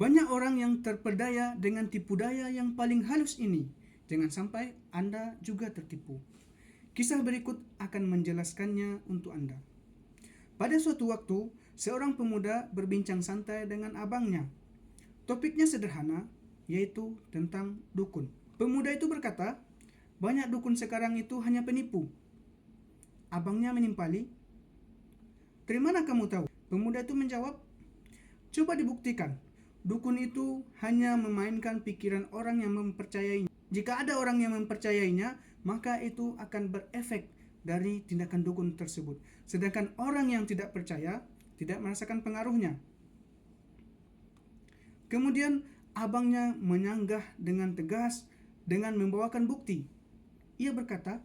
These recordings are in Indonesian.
Banyak orang yang terpedaya dengan tipu daya yang paling halus ini. Jangan sampai Anda juga tertipu. Kisah berikut akan menjelaskannya untuk Anda. Pada suatu waktu, seorang pemuda berbincang santai dengan abangnya. Topiknya sederhana, yaitu tentang dukun. Pemuda itu berkata, banyak dukun sekarang itu hanya penipu. Abangnya menimpali, dari mana kamu tahu? Pemuda itu menjawab, coba dibuktikan. Dukun itu hanya memainkan pikiran orang yang mempercayainya. Jika ada orang yang mempercayainya, maka itu akan berefek dari tindakan dukun tersebut. Sedangkan orang yang tidak percaya tidak merasakan pengaruhnya. Kemudian abangnya menyanggah dengan tegas dengan membawakan bukti. Ia berkata,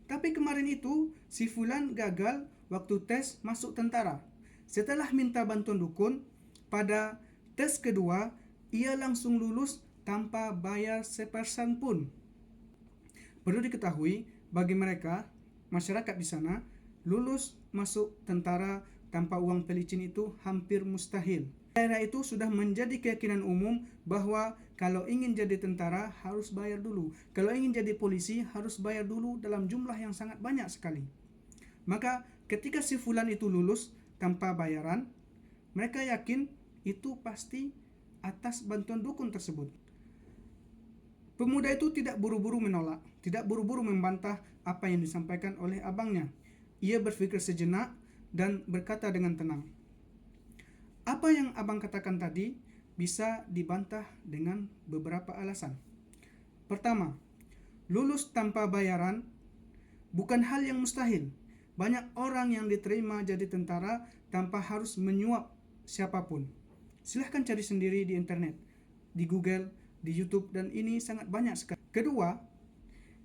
tapi kemarin itu si Fulan gagal waktu tes masuk tentara. Setelah minta bantuan dukun, pada tes kedua ia langsung lulus tanpa bayar sepersen pun. Perlu diketahui, bagi mereka, masyarakat di sana, lulus masuk tentara tanpa uang pelicin itu hampir mustahil. Daerah itu sudah menjadi keyakinan umum bahwa kalau ingin jadi tentara harus bayar dulu. Kalau ingin jadi polisi harus bayar dulu dalam jumlah yang sangat banyak sekali. Maka ketika si Fulan itu lulus tanpa bayaran, mereka yakin itu pasti atas bantuan dukun tersebut. Pemuda itu tidak buru-buru menolak, tidak buru-buru membantah apa yang disampaikan oleh abangnya. Ia berpikir sejenak dan berkata dengan tenang, apa yang abang katakan tadi bisa dibantah dengan beberapa alasan. Pertama, lulus tanpa bayaran bukan hal yang mustahil. Banyak orang yang diterima jadi tentara tanpa harus menyuap siapapun. Silahkan cari sendiri di internet, di Google, di YouTube, dan ini sangat banyak sekali. Kedua,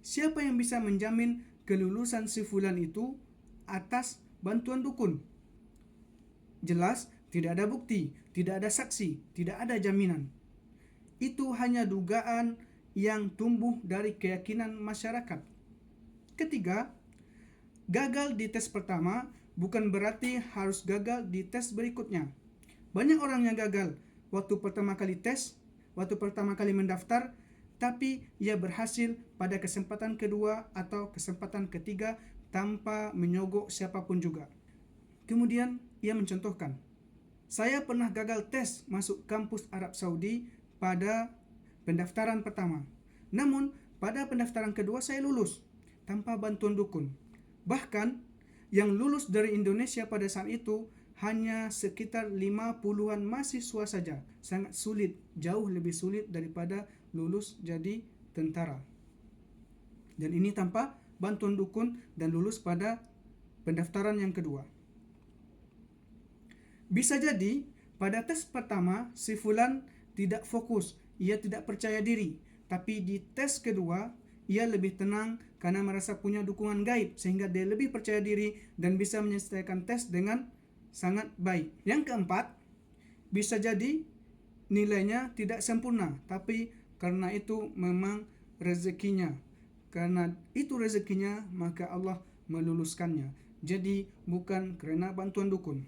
siapa yang bisa menjamin kelulusan si Fulan itu atas bantuan dukun? Jelas, tidak ada bukti, tidak ada saksi, tidak ada jaminan. Itu hanya dugaan yang tumbuh dari keyakinan masyarakat. Ketiga, gagal di tes pertama bukan berarti harus gagal di tes berikutnya. Banyak orang yang gagal waktu pertama kali tes, waktu pertama kali mendaftar, tapi ia berhasil pada kesempatan kedua atau kesempatan ketiga tanpa menyogok siapapun juga. Kemudian ia mencontohkan, saya pernah gagal tes masuk kampus Arab Saudi pada pendaftaran pertama. Namun, pada pendaftaran kedua saya lulus tanpa bantuan dukun. Bahkan, yang lulus dari Indonesia pada saat itu hanya sekitar 50-an mahasiswa saja. Sangat sulit, jauh lebih sulit daripada lulus jadi tentara. Dan ini tanpa bantuan dukun dan lulus pada pendaftaran yang kedua. Bisa jadi pada tes pertama si Fulan tidak fokus, ia tidak percaya diri. Tapi di tes kedua ia lebih tenang karena merasa punya dukungan gaib sehingga dia lebih percaya diri dan bisa menyelesaikan tes dengan sangat baik. Yang keempat, bisa jadi nilainya tidak sempurna, tapi karena itu memang rezekinya. Karena itu rezekinya maka Allah meluluskannya. Jadi bukan karena bantuan dukun.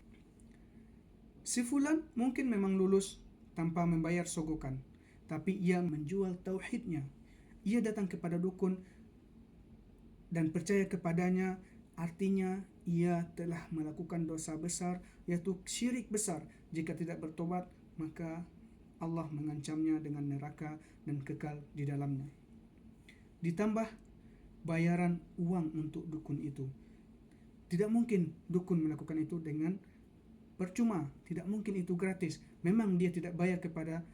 Si Fulan mungkin memang lulus tanpa membayar sogokan, tapi ia menjual tauhidnya. Ia datang kepada dukun dan percaya kepadanya, artinya ia telah melakukan dosa besar, yaitu syirik besar. Jika tidak bertobat, maka Allah mengancamnya dengan neraka dan kekal di dalamnya. Ditambah bayaran uang untuk dukun itu. Tidak mungkin dukun melakukan itu dengan percuma, tidak mungkin itu gratis. Memang dia tidak bayar kepada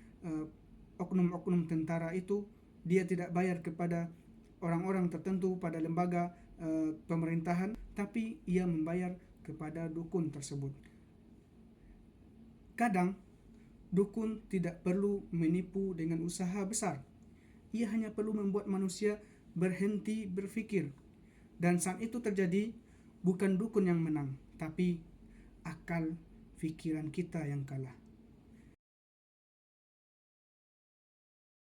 oknum-oknum tentara itu, dia tidak bayar kepada orang-orang tertentu pada lembaga pemerintahan, tapi ia membayar kepada dukun tersebut. Kadang dukun tidak perlu menipu dengan usaha besar. Ia hanya perlu membuat manusia berhenti berpikir. Dan saat itu terjadi, bukan dukun yang menang, tapi akal pikiran kita yang kalah.